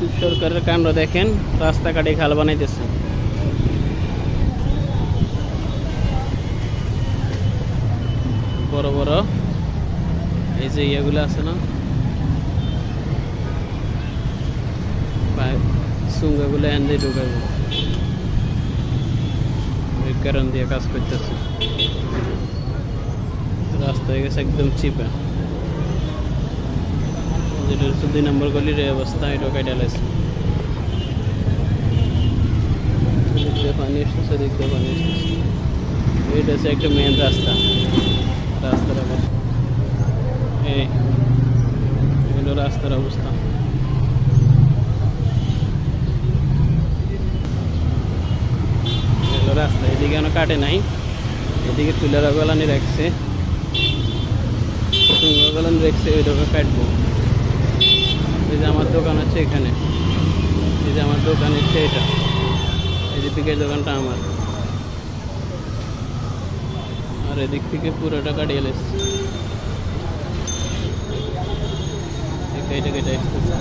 ইউসুফ সরকারের কাণ্ড দেখেন, রাস্তা কাটে খাল বানাইতেছে। বড় বড় এই যে ইয়েগুলো আছে না, পাইপ সুঙ্গাগুলো এন দিয়ে ঢুকাবো, ওই কারণ দিয়ে কাজ করতেছে। রাস্তা হয়ে গেছে একদম চিপা, যেটা হচ্ছে 2 নম্বর গলির এই অবস্থা, এটা কেটে লাইছে। দিক দিয়ে পানি এসতেছে, দিক দিয়ে পানি এসতেছে। এটা হচ্ছে একটা মেন রাস্তা, রাস্তার অবস্থা এই হলো রাস্তার অবস্থা। এগুলো রাস্তা, এদিকে এখনো কাটে নাই, এদিকে তুলার গলানি রাখছে, সুঙ্গা গলানি রাখছে, ওইটাকে কাটবো। এই যে আমার দোকান আছে এখানে, এই যে আমার দোকান হচ্ছে এটা, এই যে পিকের দোকানটা আমার, আর এদিক থেকে পুরোটা কাটিয়ে এসছে, কেটে কেটে আসতেছে।